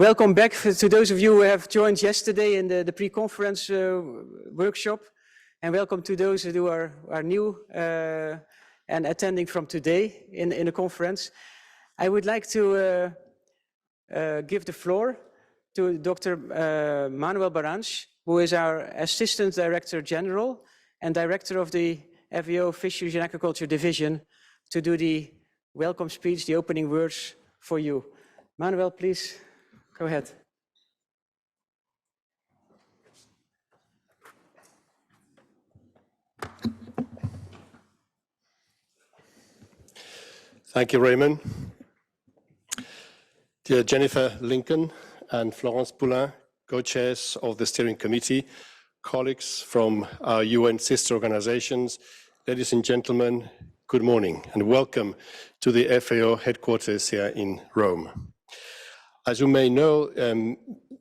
Welcome back to those of you who have joined yesterday in the pre-conference workshop, and welcome to those who are new and attending from today in the conference. I would like to give the floor to Dr. Manuel Barange, who is our Assistant Director General and Director of the FAO Fisheries and Aquaculture Division, to do the welcome speech, the opening words for you. Manuel, please. Go ahead. Thank you, Raymond. Dear Jennifer Lincoln and Florence Poulin, co-chairs of the steering committee, colleagues from our UN sister organizations, ladies and gentlemen, good morning and welcome to the FAO headquarters here in Rome. As you may know,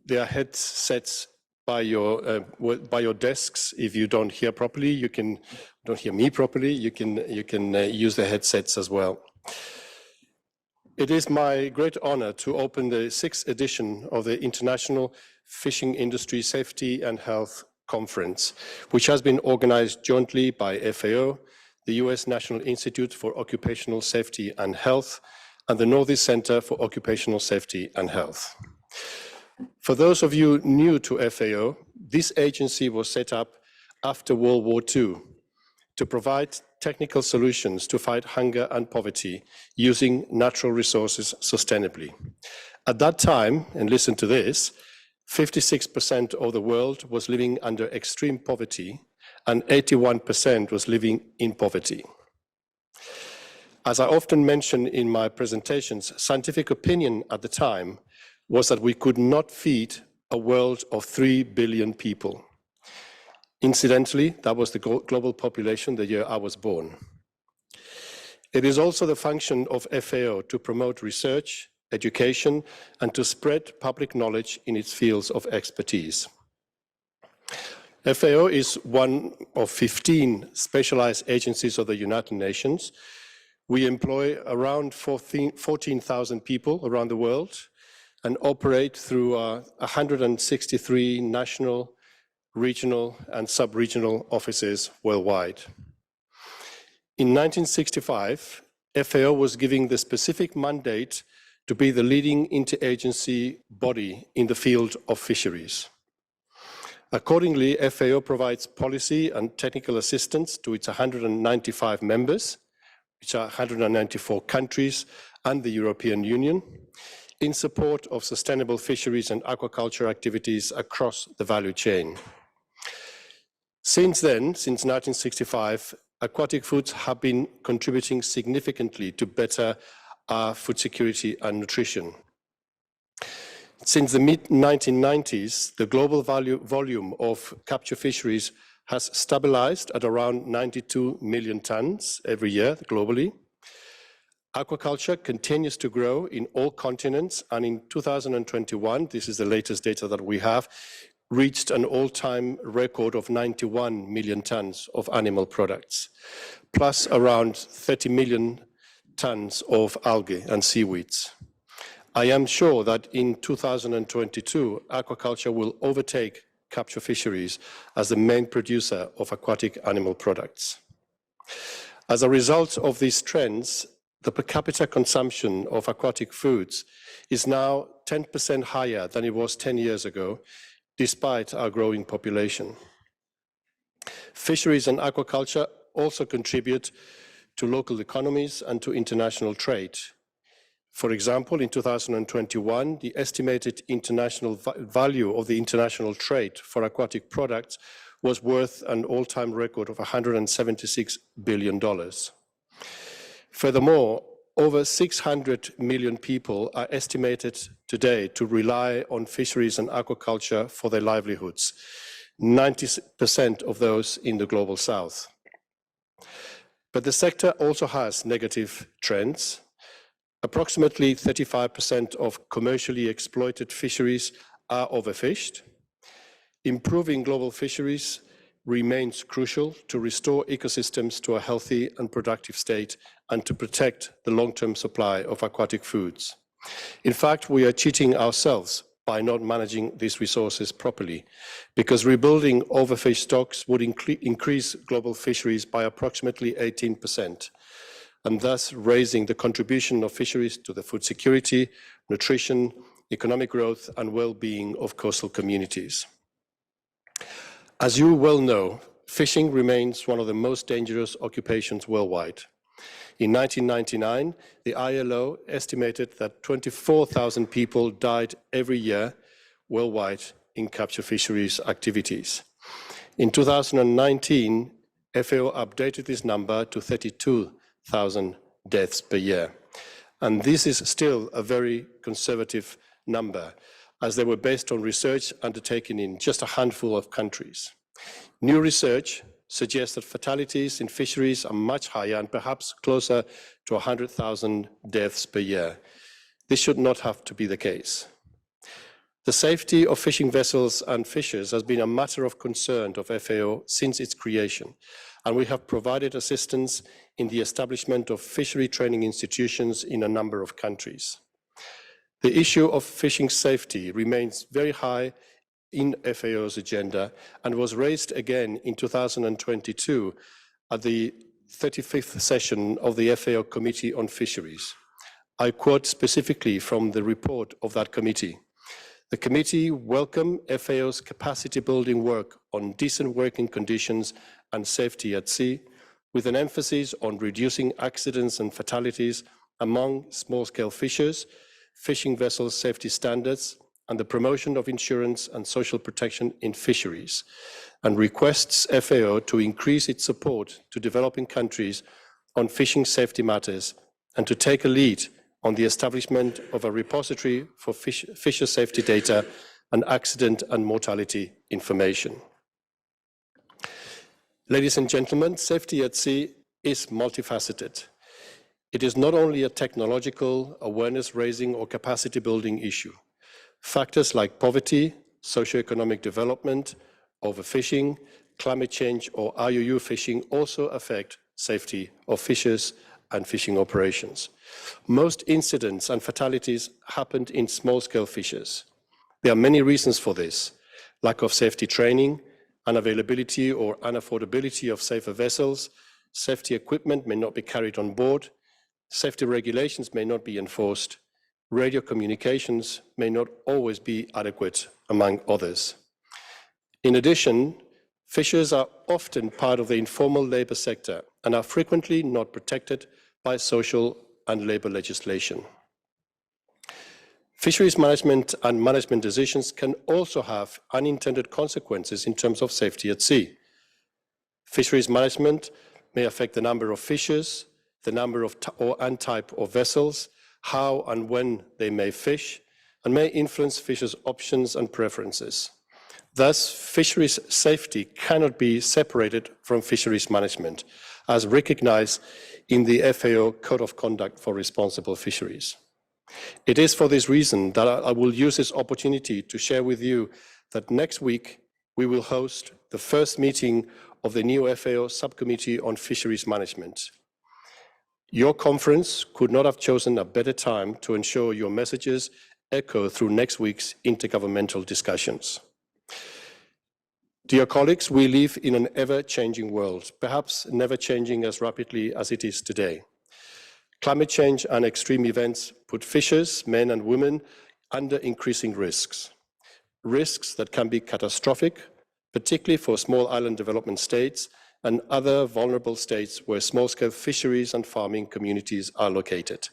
there are headsets by your desks. If you don't hear properly, don't hear me properly, you can use the headsets as well. It is my great honor to open the 6th edition of the International Fishing Industry Safety and Health Conference, which has been organized jointly by FAO, the US National Institute for Occupational Safety and Health, and the Northeast Center for Occupational Safety and Health. For those of you new to FAO, this agency was set up after World War II to provide technical solutions to fight hunger and poverty using natural resources sustainably. At that time, and listen to this, 56% of the world was living under extreme poverty and 81% was living in poverty. As I often mention in my presentations, scientific opinion at the time was that we could not feed a world of 3 billion people. Incidentally, that was the global population the year I was born. It is also the function of FAO to promote research, education, and to spread public knowledge in its fields of expertise. FAO is one of 15 specialized agencies of the United Nations. We employ around 14,000 people around the world and operate through 163 national, regional, and sub-regional offices worldwide. In 1965, FAO was given the specific mandate to be the leading interagency body in the field of fisheries. Accordingly, FAO provides policy and technical assistance to its 195 members, which are 194 countries and the European Union, in support of sustainable fisheries and aquaculture activities across the value chain. Since then, since 1965, aquatic foods have been contributing significantly to better food security and nutrition. Since the mid-1990s, the global volume of capture fisheries has stabilized at around 92 million tons every year globally. Aquaculture continues to grow in all continents, and in 2021, this is the latest data that we have, reached an all-time record of 91 million tons of animal products, plus around 30 million tons of algae and seaweeds. I am sure that in 2022, aquaculture will overtake capture fisheries as the main producer of aquatic animal products. As a result of these trends, the per capita consumption of aquatic foods is now 10% higher than it was 10 years ago, despite our growing population. Fisheries and aquaculture also contribute to local economies and to international trade. For example, in 2021, the estimated international value of the international trade for aquatic products was worth an all-time record of $176 billion. Furthermore, over 600 million people are estimated today to rely on fisheries and aquaculture for their livelihoods, 90% of those in the global south. But the sector also has negative trends. Approximately 35% of commercially exploited fisheries are overfished. Improving global fisheries remains crucial to restore ecosystems to a healthy and productive state and to protect the long-term supply of aquatic foods. In fact, we are cheating ourselves by not managing these resources properly, because rebuilding overfished stocks would increase global fisheries by approximately 18%, and thus raising the contribution of fisheries to the food security, nutrition, economic growth, and well-being of coastal communities. As you well know, fishing remains one of the most dangerous occupations worldwide. In 1999, the ILO estimated that 24,000 people died every year worldwide in capture fisheries activities. In 2019, FAO updated this number to 32,000 deaths per year. And this is still a very conservative number, as they were based on research undertaken in just a handful of countries. New research suggests that fatalities in fisheries are much higher and perhaps closer to 100,000 deaths per year. This should not have to be the case. The safety of fishing vessels and fishers has been a matter of concern of FAO since its creation, and we have provided assistance in the establishment of fishery training institutions in a number of countries. The issue of fishing safety remains very high in FAO's agenda and was raised again in 2022 at the 35th session of the FAO Committee on Fisheries. I quote specifically from the report of that committee. The committee welcomed FAO's capacity building work on decent working conditions and safety at sea, with an emphasis on reducing accidents and fatalities among small-scale fishers, fishing vessel safety standards, and the promotion of insurance and social protection in fisheries, and requests FAO to increase its support to developing countries on fishing safety matters and to take a lead on the establishment of a repository for fisher safety data and accident and mortality information. Ladies and gentlemen, safety at sea is multifaceted. It is not only a technological, awareness-raising or capacity-building issue. Factors like poverty, socioeconomic development, overfishing, climate change or IUU fishing also affect safety of fishers and fishing operations. Most incidents and fatalities happened in small-scale fishers. There are many reasons for this: lack of safety training, unavailability or unaffordability of safer vessels, safety equipment may not be carried on board, safety regulations may not be enforced, radio communications may not always be adequate, among others. In addition, fishers are often part of the informal labor sector and are frequently not protected by social and labor legislation. Fisheries management and management decisions can also have unintended consequences in terms of safety at sea. Fisheries management may affect the number of fishers, the number of and type of vessels, how and when they may fish, and may influence fishers' options and preferences. Thus, fisheries safety cannot be separated from fisheries management, as recognized in the FAO Code of Conduct for Responsible Fisheries. It is for this reason that I will use this opportunity to share with you that next week we will host the first meeting of the new FAO Subcommittee on Fisheries Management. Your conference could not have chosen a better time to ensure your messages echo through next week's intergovernmental discussions. Dear colleagues, we live in an ever-changing world, perhaps never changing as rapidly as it is today. Climate change and extreme events put fishers, men and women, under increasing risks. Risks that can be catastrophic, particularly for small island development states and other vulnerable states where small-scale fisheries and farming communities are located.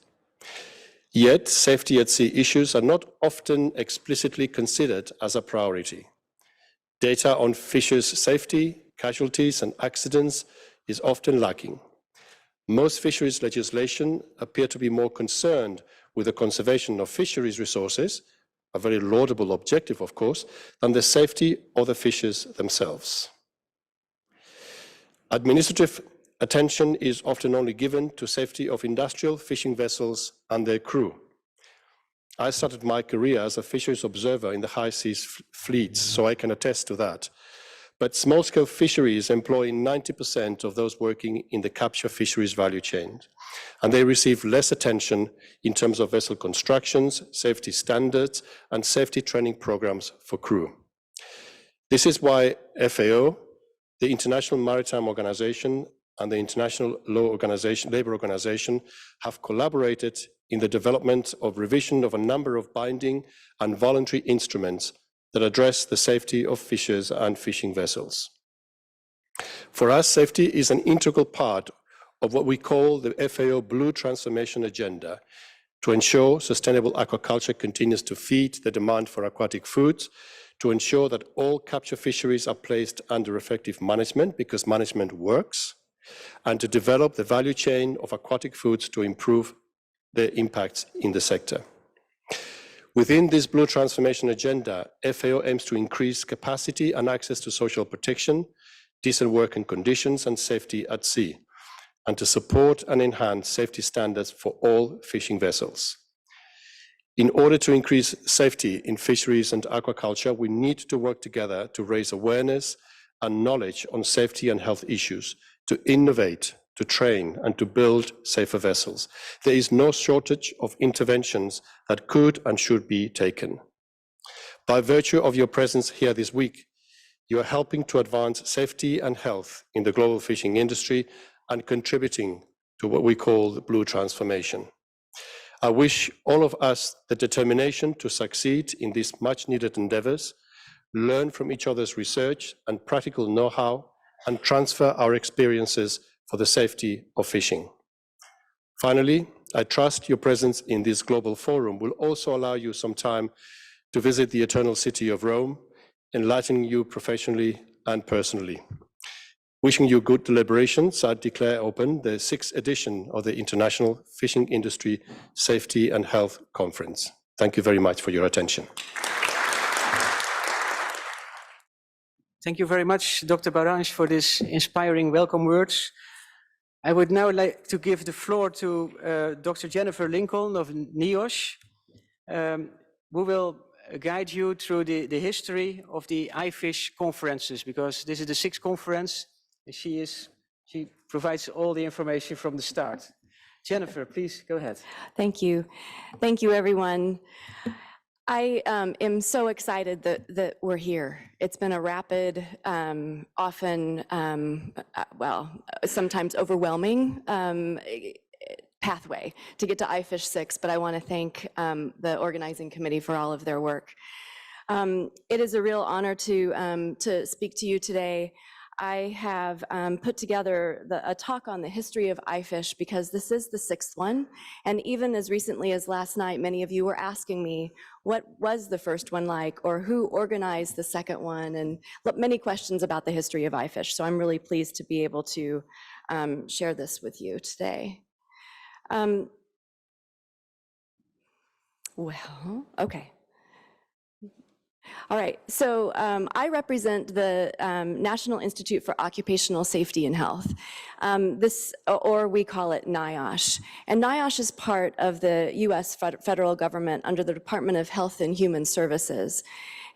Yet, safety at sea issues are not often explicitly considered as a priority. Data on fishers' safety, casualties, and accidents is often lacking. Most fisheries legislation appear to be more concerned with the conservation of fisheries resources, a very laudable objective, of course, than the safety of the fishers themselves. Administrative attention is often only given to safety of industrial fishing vessels and their crew. I started my career as a fisheries observer in the high seas fleets, so I can attest to that. but small-scale fisheries employ 90% of those working in the capture fisheries value chain, and they receive less attention in terms of vessel constructions, safety standards, and safety training programs for crew. This is why FAO, the International Maritime Organization, and the International Labour Organization have collaborated in the development of revision of a number of binding and voluntary instruments that address the safety of fishers and fishing vessels. For us, safety is an integral part of what we call the FAO Blue Transformation Agenda to ensure sustainable aquaculture continues to feed the demand for aquatic foods, to ensure that all capture fisheries are placed under effective management because management works, and to develop the value chain of aquatic foods to improve the impacts in the sector. Within this Blue Transformation Agenda, FAO aims to increase capacity and access to social protection, decent working conditions, and safety at sea, and to support and enhance safety standards for all fishing vessels. In order to increase safety in fisheries and aquaculture, we need to work together to raise awareness and knowledge on safety and health issues, to innovate, to train, and to build safer vessels. There is no shortage of interventions that could and should be taken. By virtue of your presence here this week, you are helping to advance safety and health in the global fishing industry and contributing to what we call the Blue Transformation. I wish all of us the determination to succeed in these much-needed endeavors, learn from each other's research and practical know-how, and transfer our experiences for the safety of fishing. Finally, I trust your presence in this global forum will also allow you some time to visit the Eternal City of Rome, enlightening you professionally and personally. Wishing you good deliberations, I declare open the 6th edition of the International Fishing Industry Safety and Health Conference. Thank you very much for your attention. Thank you very much, Dr. Barange, for this inspiring welcome words. I would now like to give the floor to Dr. Jennifer Lincoln of NIOSH, who will guide you through the history of the IFISH conferences, because this is the 6th conference, and she provides all the information from the start. Jennifer, please go ahead. Thank you. Thank you, everyone. I am so excited that we're here. It's been a rapid, often, sometimes overwhelming pathway to get to IFISH6, but I want to thank the organizing committee for all of their work. It is a real honor to speak to you today. I have put together a talk on the history of IFISH because this is the 6th one. And even as recently as last night, many of you were asking me, what was the first one like, or who organized the 2nd one, and many questions about the history of IFISH. So I'm really pleased to be able to share this with you today. Okay. All right, so I represent the National Institute for Occupational Safety and Health, or we call it NIOSH. And NIOSH is part of the US federal government under the Department of Health and Human Services.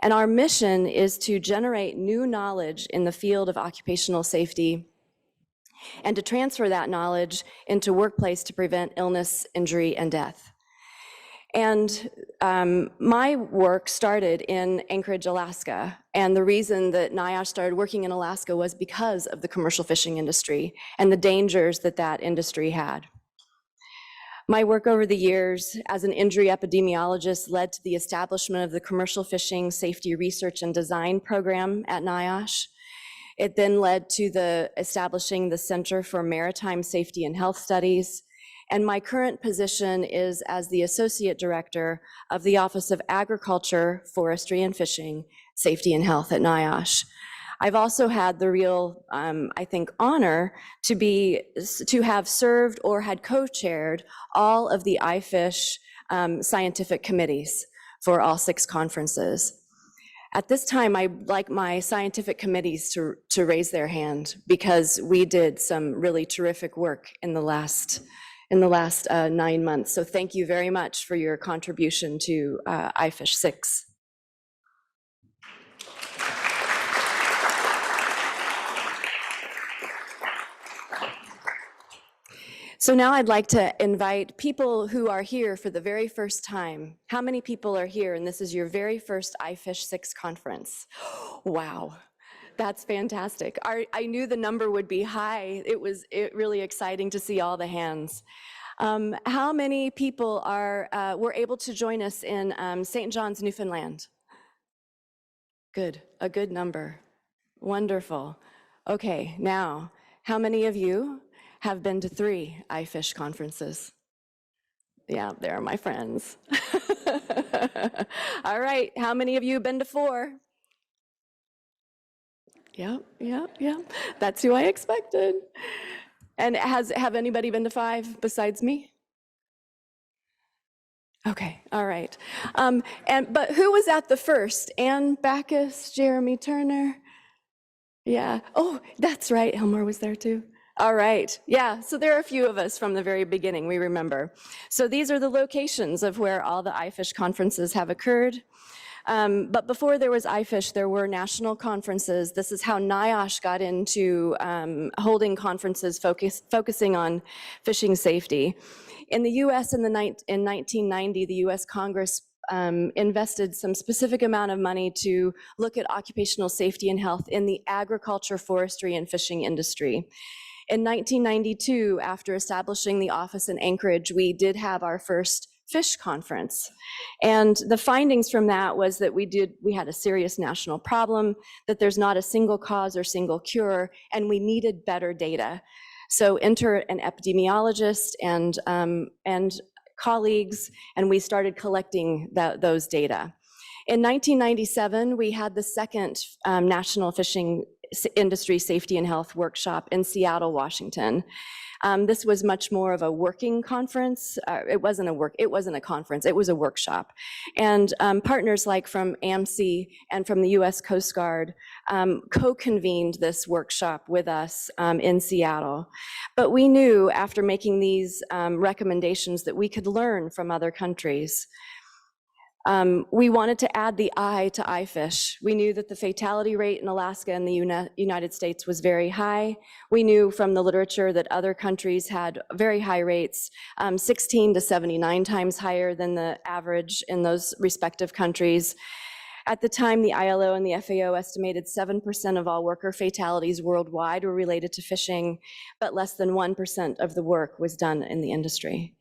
And our mission is to generate new knowledge in the field of occupational safety and to transfer that knowledge into workplace to prevent illness, injury, and death. And my work started in Anchorage, Alaska. And the reason that NIOSH started working in Alaska was because of the commercial fishing industry and the dangers that that industry had. My work over the years as an injury epidemiologist led to the establishment of the Commercial Fishing Safety Research and Design Program at NIOSH. It then led to establishing the Center for Maritime Safety and Health Studies. And my current position is as the Associate Director of the Office of Agriculture, Forestry, and Fishing, Safety and Health at NIOSH. I've also had the real, I think, honor to have served or had co-chaired all of the IFISH scientific committees for all 6 conferences. At this time, I'd like my scientific committees to raise their hand because we did some really terrific work in the last 9 months. So thank you very much for your contribution to IFISH6. So now I'd like to invite people who are here for the very first time. How many people are here and this is your very first IFISH6 conference? Wow, that's fantastic. I knew the number would be high. It was really exciting to see all the hands. How many people were able to join us in St. John's, Newfoundland? Good, a good number. Wonderful. Okay, now, how many of you have been to 3 IFISH conferences? Yeah, they're my friends. All right, how many of you have been to 4? Yeah, that's who I expected. And have anybody been to 5 besides me? Okay, all right. But who was at the first? Ann Backus, Jeremy Turner? Yeah, oh, that's right, Elmore was there too. All right, yeah, so there are a few of us from the very beginning, we remember. So these are the locations of where all the IFISH conferences have occurred. But before there was IFISH, there were national conferences. This is how NIOSH got into holding conferences focusing on fishing safety. In the US in 1990, the US Congress invested some specific amount of money to look at occupational safety and health in the agriculture, forestry, and fishing industry. In 1992, after establishing the office in Anchorage, we did have our first FISH conference. And the findings from that was that we had a serious national problem, that there's not a single cause or single cure, and we needed better data. So enter an epidemiologist and colleagues, and we started collecting those data. In 1997, we had the second National Fishing Industry Safety and Health Workshop in Seattle, Washington. This was much more of a working conference. It wasn't a conference, it was a workshop. And partners like from AMC and from the US Coast Guard co-convened this workshop with us in Seattle. But we knew after making these recommendations that we could learn from other countries. We wanted to add the I to IFISH. We knew that the fatality rate in Alaska and the United States was very high. We knew from the literature that other countries had very high rates, 16 to 79 times higher than the average in those respective countries. At the time, the ILO and the FAO estimated 7% of all worker fatalities worldwide were related to fishing, but less than 1% of the work was done in the industry.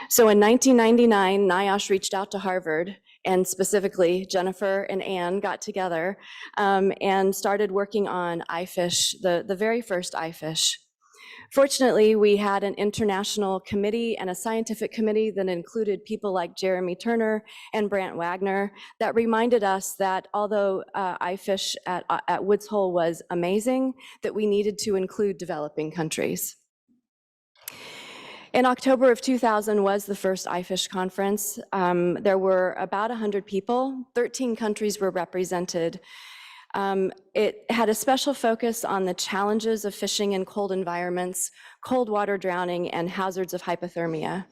So in 1999, NIOSH reached out to Harvard, and specifically Jennifer and Ann got together and started working on IFISH, the very first IFISH. Fortunately, we had an international committee and a scientific committee that included people like Jeremy Turner and Brant Wagner that reminded us that although IFISH at Woods Hole was amazing, that we needed to include developing countries. In October of 2000 was the first IFISH conference. There were about 100 people, 13 countries were represented. It had a special focus on the challenges of fishing in cold environments, cold water drowning, and hazards of hypothermia.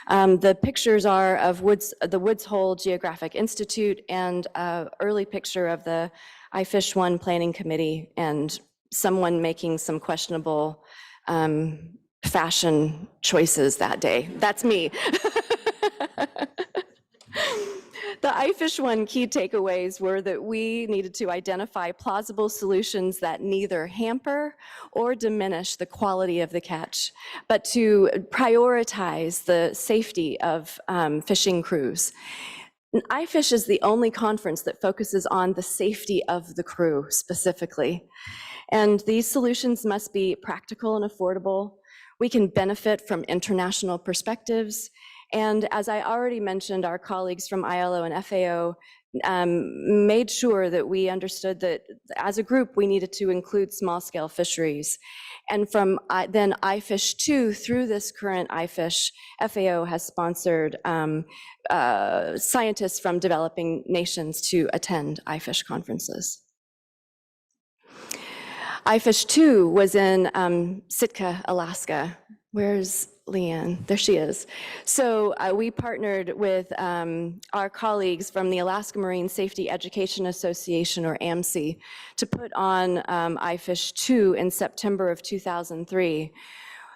The pictures are of the Woods Hole Geographic Institute and an early picture of the IFISH1 Planning Committee and someone making some questionable fashion choices that day. That's me. The IFISH1 key takeaways were that we needed to identify plausible solutions that neither hamper or diminish the quality of the catch, but to prioritize the safety of fishing crews. IFISH is the only conference that focuses on the safety of the crew specifically. And these solutions must be practical and affordable. We can benefit from international perspectives. And as I already mentioned, our colleagues from ILO and FAO made sure that we understood that as a group, we needed to include small-scale fisheries. And from then IFISH2 through this current IFISH, FAO has sponsored scientists from developing nations to attend IFISH conferences. IFISH2 was in Sitka, Alaska. Where's Leanne? There she is. So we partnered with our colleagues from the Alaska Marine Safety Education Association, or AMC, to put on IFISH2 in September of 2003.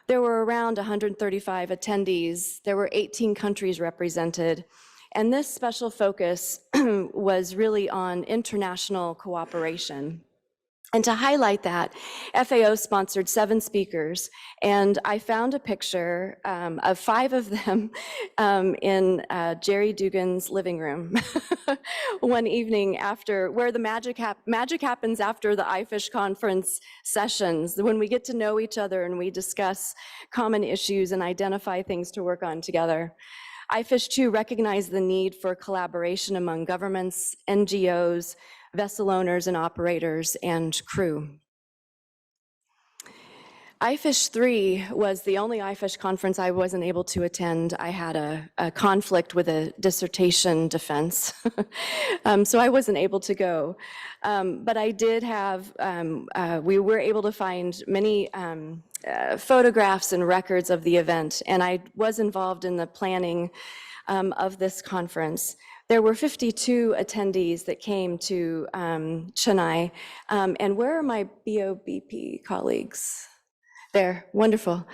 There were around 135 attendees. There were 18 countries represented. And this special focus was really on international cooperation. And to highlight that, FAO sponsored 7 speakers, and I found a picture of 5 of them in Jerry Dugan's living room one evening after, where the magic happens after the IFISH conference sessions, when we get to know each other and we discuss common issues and identify things to work on together. IFISH2 recognized the need for collaboration among governments, NGOs, vessel owners and operators, and crew. IFISH3 was the only IFISH conference I wasn't able to attend. I had a conflict with a dissertation defense, so I wasn't able to go. But I did have, we were able to find many photographs and records of the event, and I was involved in the planning of this conference. There were 52 attendees that came to Chennai. And where are my BOBP colleagues? There, wonderful.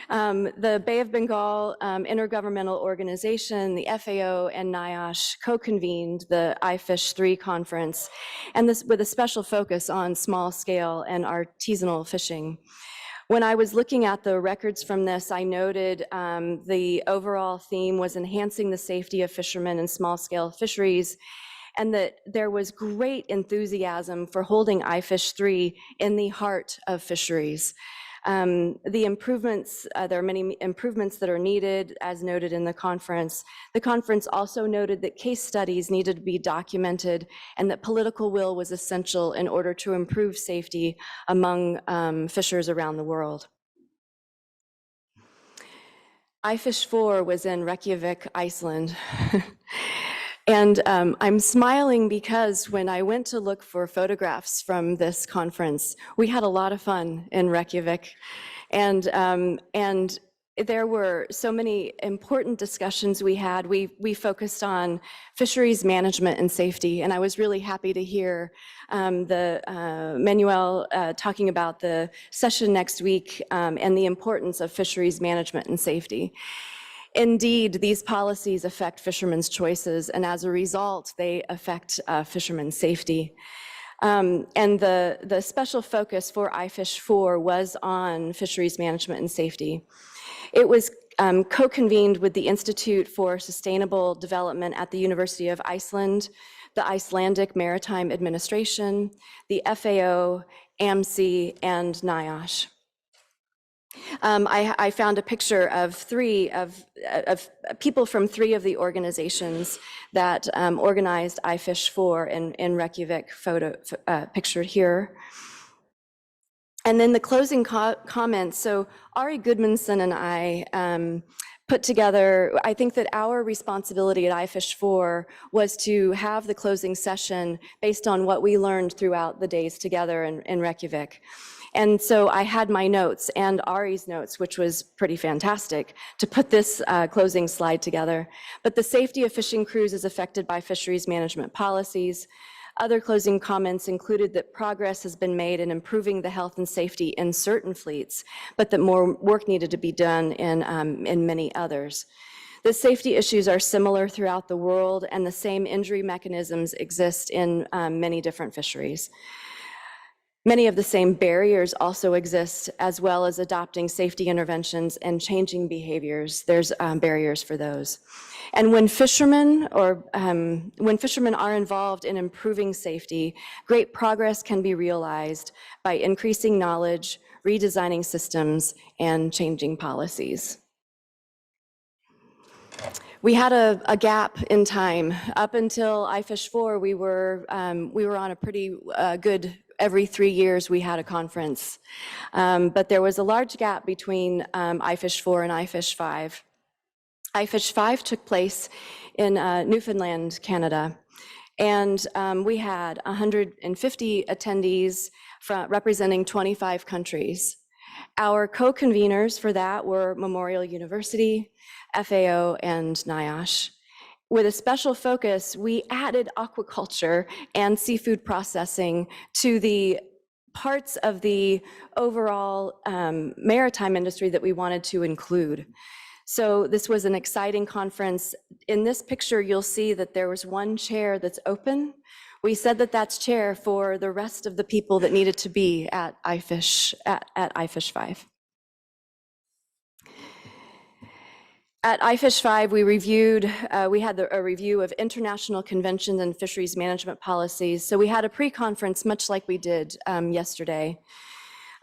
The Bay of Bengal Intergovernmental Organization, the FAO and NIOSH co-convened the IFISH3 conference, and this with a special focus on small scale and artisanal fishing. When I was looking at the records from this, I noted the overall theme was enhancing the safety of fishermen in small-scale fisheries, and that there was great enthusiasm for holding IFISH3 in the heart of fisheries. The improvements, there are many improvements that are needed, as noted in the conference. The conference also noted that case studies needed to be documented and that political will was essential in order to improve safety among fishers around the world. IFISH4 was in Reykjavik, Iceland. And I'm smiling because when I went to look for photographs from this conference, we had a lot of fun in Reykjavik. And there were so many important discussions we had. We focused on fisheries management and safety, and I was really happy to hear Manuel talking about the session next week and the importance of fisheries management and safety. Indeed, these policies affect fishermen's choices, and as a result, they affect fishermen's safety. And the special focus for IFISH4 was on fisheries management and safety. It was co-convened with the Institute for Sustainable Development at the University of Iceland, the Icelandic Maritime Administration, the FAO, AMC, and NIOSH. I found a picture of people from 3 of the organizations that organized IFISH4 in Reykjavik, pictured here. And then the closing comments. So Ari Goodmanson and I put together, I think that our responsibility at IFISH4 was to have the closing session based on what we learned throughout the days together in Reykjavik. And so I had my notes and Ari's notes, which was pretty fantastic, to put this closing slide together. But the safety of fishing crews is affected by fisheries management policies. Other closing comments included that progress has been made in improving the health and safety in certain fleets, but that more work needed to be done in many others. The safety issues are similar throughout the world, and the same injury mechanisms exist in many different fisheries. Many of the same barriers also exist, as well as adopting safety interventions and changing behaviors. There's barriers for those. And when fishermen are involved in improving safety, great progress can be realized by increasing knowledge, redesigning systems, and changing policies. We had a gap in time. Up until IFISH4, we were on a pretty good, every 3 years we had a conference. But there was a large gap between IFISH4 and IFISH5. IFISH5 took place in Newfoundland, Canada. And we had 150 attendees representing 25 countries. Our co-conveners for that were Memorial University, FAO, and NIOSH. With a special focus, we added aquaculture and seafood processing to the parts of the overall maritime industry that we wanted to include. So this was an exciting conference. In this picture, you'll see that there was one chair that's open. We said that that's chair for the rest of the people that needed to be at IFISH, at IFISH6. At IFISH6, we had a review of international conventions and fisheries management policies. So we had a pre-conference, much like we did yesterday.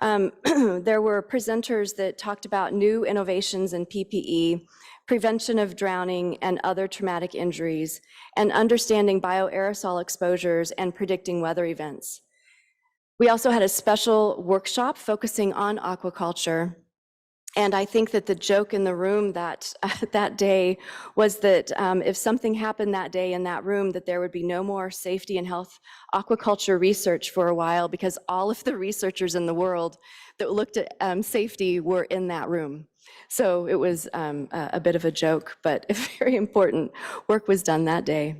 There were presenters that talked about new innovations in PPE, prevention of drowning and other traumatic injuries, and understanding bioaerosol exposures and predicting weather events. We also had a special workshop focusing on aquaculture. And I think that the joke in the room that day was that if something happened that day in that room, that there would be no more safety and health aquaculture research for a while, because all of the researchers in the world that looked at safety were in that room. So it was a bit of a joke, but very important work was done that day.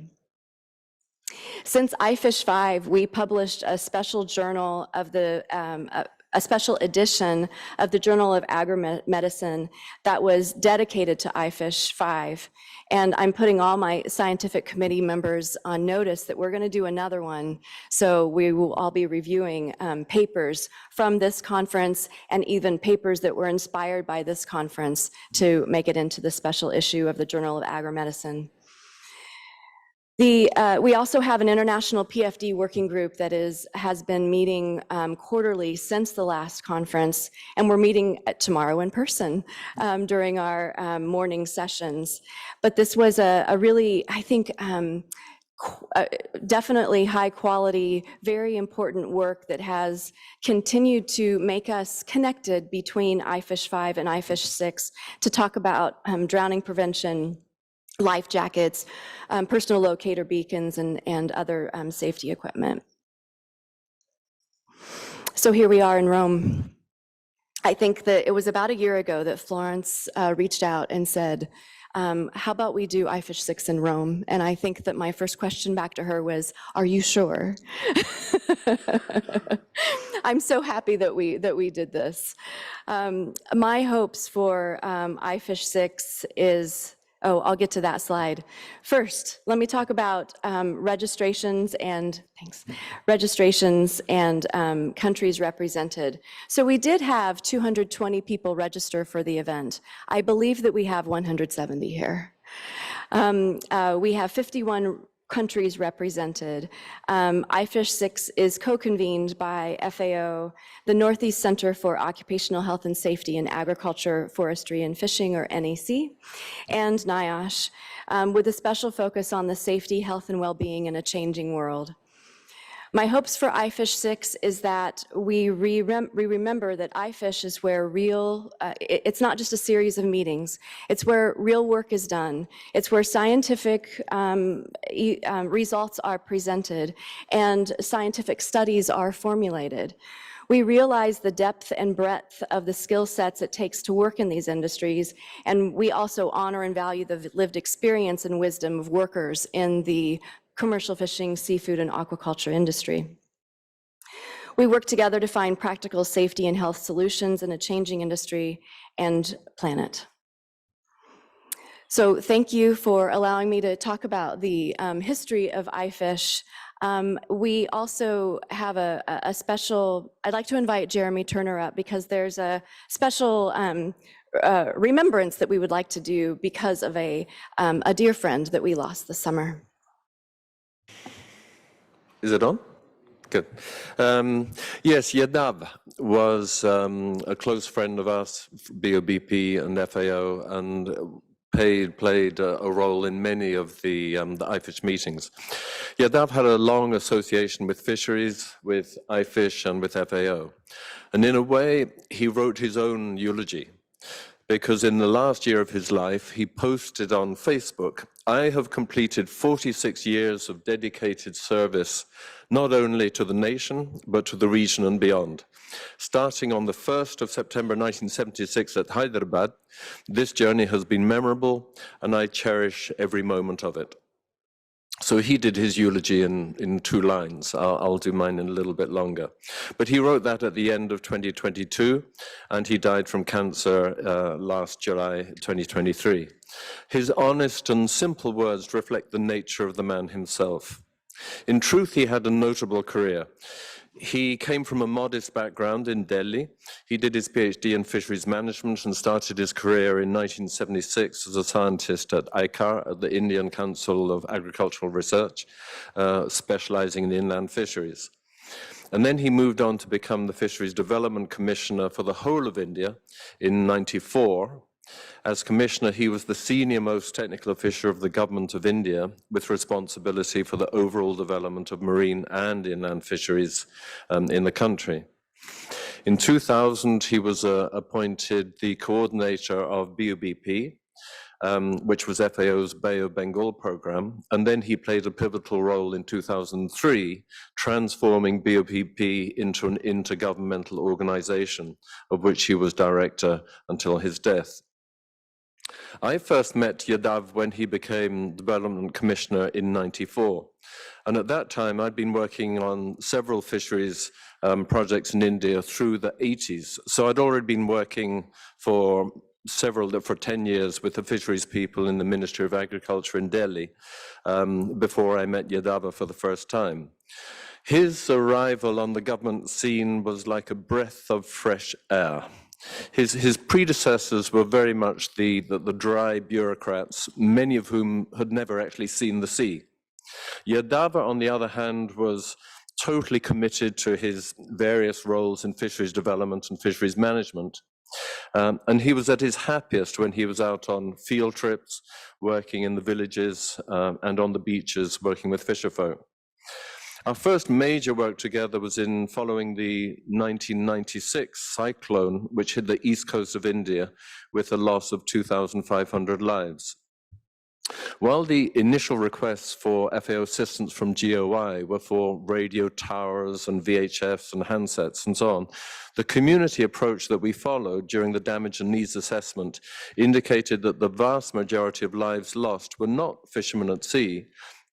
Since IFISH6, we published a special journal of the a special edition of the Journal of Agri-Medicine that was dedicated to IFISH6. And I'm putting all my scientific committee members on notice that we're going to do another one. So we will all be reviewing papers from this conference and even papers that were inspired by this conference to make it into the special issue of the Journal of Agri-Medicine. We also have an international PFD working group that has been meeting quarterly since the last conference, and we're meeting tomorrow in person during our morning sessions. But this was a really, I think, definitely high quality, very important work that has continued to make us connected between IFISH6 and IFISH6 to talk about drowning prevention, life jackets, personal locator beacons, and other safety equipment. So here we are in Rome. I think that it was about a year ago that Florence reached out and said, how about we do IFISH6 in Rome? And I think that my first question back to her was, are you sure? I'm so happy that we did this. My hopes for IFISH6 is, oh, I'll get to that slide. First, let me talk about registrations and countries represented. So we did have 220 people register for the event. I believe that we have 170 here. We have 51 countries represented. IFISH6 is co-convened by FAO, the Northeast Center for Occupational Health and Safety in Agriculture, Forestry, and Fishing, or NEC, and NIOSH, with a special focus on the safety, health, and well-being in a changing world. My hopes for IFISH6 is that we remember that IFISH is where it's not just a series of meetings, it's where real work is done. It's where scientific results are presented and scientific studies are formulated. We realize the depth and breadth of the skill sets it takes to work in these industries, and we also honor and value the lived experience and wisdom of workers in the commercial fishing, seafood, and aquaculture industry. We work together to find practical safety and health solutions in a changing industry and planet. So thank you for allowing me to talk about the history of IFISH. We also have a special, I'd like to invite Jeremy Turner up because there's a special remembrance that we would like to do because of a dear friend that we lost this summer. Is it on? Good. Yes, Yadava was a close friend of us, BOBP and FAO, and played a role in many of the IFISH meetings. Yadav had a long association with Fisheries, with IFISH, and with FAO. And in a way, he wrote his own eulogy, because in the last year of his life, he posted on Facebook, "I have completed 46 years of dedicated service, not only to the nation, but to the region and beyond. Starting on the 1st of September 1976 at Hyderabad, this journey has been memorable, and I cherish every moment of it." So he did his eulogy in 2 lines. I'll do mine in a little bit longer. But he wrote that at the end of 2022, and he died from cancer last July 2023. His honest and simple words reflect the nature of the man himself. In truth, he had a notable career. He came from a modest background in Delhi. He did his PhD in fisheries management and started his career in 1976 as a scientist at ICAR, at the Indian Council of Agricultural Research, specializing in inland fisheries. And then he moved on to become the Fisheries Development Commissioner for the whole of India in '94. As Commissioner, he was the senior-most technical official of the Government of India, with responsibility for the overall development of marine and inland fisheries in the country. In 2000, he was appointed the coordinator of BOBP, which was FAO's Bay of Bengal program, and then he played a pivotal role in 2003, transforming BOBP into an intergovernmental organization, of which he was director until his death. I first met Yadav when he became Development Commissioner in '94. And at that time, I'd been working on several fisheries projects in India through the '80s. So I'd already been working for 10 years with the fisheries people in the Ministry of Agriculture in Delhi before I met Yadava for the first time. His arrival on the government scene was like a breath of fresh air. His predecessors were very much the dry bureaucrats, many of whom had never actually seen the sea. Yadava, on the other hand, was totally committed to his various roles in fisheries development and fisheries management. And he was at his happiest when he was out on field trips, working in the villages and on the beaches, working with fisherfolk. Our first major work together was in following the 1996 cyclone, which hit the east coast of India with a loss of 2,500 lives. While the initial requests for FAO assistance from GOI were for radio towers and VHFs and handsets and so on, the community approach that we followed during the damage and needs assessment indicated that the vast majority of lives lost were not fishermen at sea,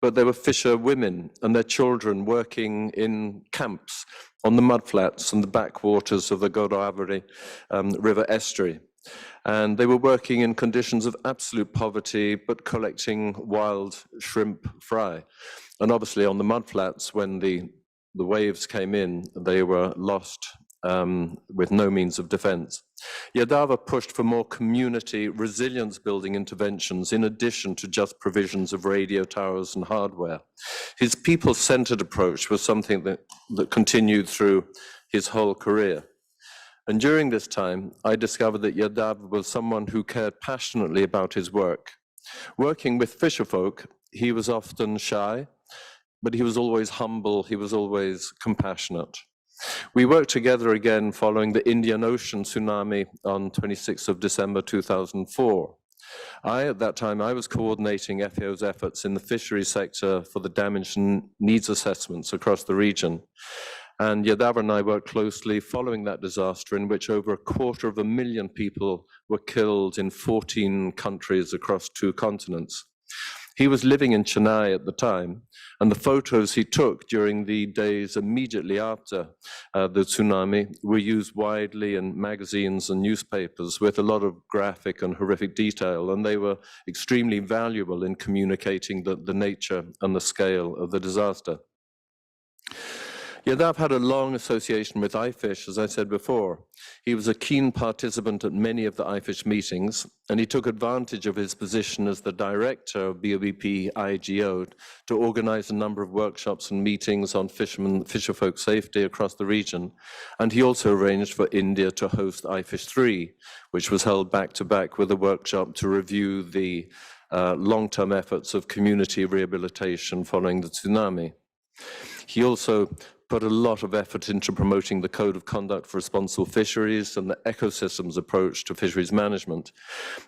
but they were fisher women and their children working in camps on the mudflats and the backwaters of the Godavari River estuary. And they were working in conditions of absolute poverty, but collecting wild shrimp fry. And obviously on the mudflats, when the waves came in, they were lost with no means of defense. Yadava pushed for more community resilience building interventions in addition to just provisions of radio towers and hardware. His people-centered approach was something that continued through his whole career. And during this time, I discovered that Yadav was someone who cared passionately about his work. Working with fisherfolk, he was often shy, but he was always humble, he was always compassionate. We worked together again following the Indian Ocean tsunami on 26th of December 2004. At that time, I was coordinating FAO's efforts in the fisheries sector for the damage and needs assessments across the region. And Yadava and I worked closely following that disaster, in which over 250,000 people were killed in 14 countries across 2 continents. He was living in Chennai at the time, and the photos he took during the days immediately after the tsunami were used widely in magazines and newspapers with a lot of graphic and horrific detail, and they were extremely valuable in communicating the nature and the scale of the disaster. Yadav had a long association with IFISH, as I said before. He was a keen participant at many of the IFISH meetings, and he took advantage of his position as the director of BOBP IGO to organize a number of workshops and meetings on fisherfolk safety across the region. And he also arranged for India to host IFISH6, which was held back-to-back with a workshop to review the long-term efforts of community rehabilitation following the tsunami. He also put a lot of effort into promoting the Code of Conduct for Responsible Fisheries and the ecosystems approach to fisheries management.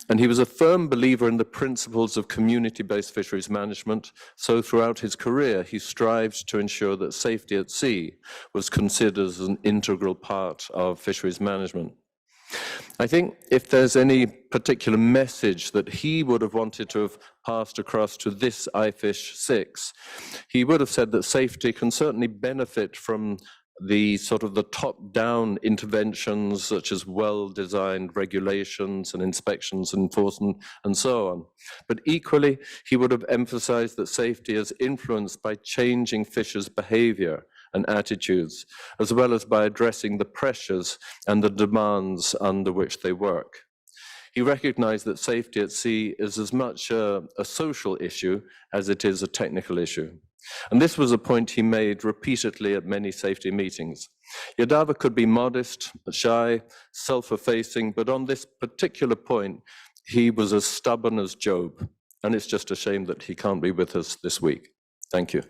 And he was a firm believer in the principles of community-based fisheries management, so throughout his career, he strived to ensure that safety at sea was considered as an integral part of fisheries management. I think if there's any particular message that he would have wanted to have passed across to this IFISH6, he would have said that safety can certainly benefit from the sort of the top-down interventions, such as well-designed regulations and inspections and enforcement and so on. But equally, he would have emphasized that safety is influenced by changing fishers' behavior and attitudes, as well as by addressing the pressures and the demands under which they work. He recognized that safety at sea is as much a social issue as it is a technical issue. And this was a point he made repeatedly at many safety meetings. Yadava could be modest, shy, self-effacing, but on this particular point, he was as stubborn as Job. And it's just a shame that he can't be with us this week. Thank you.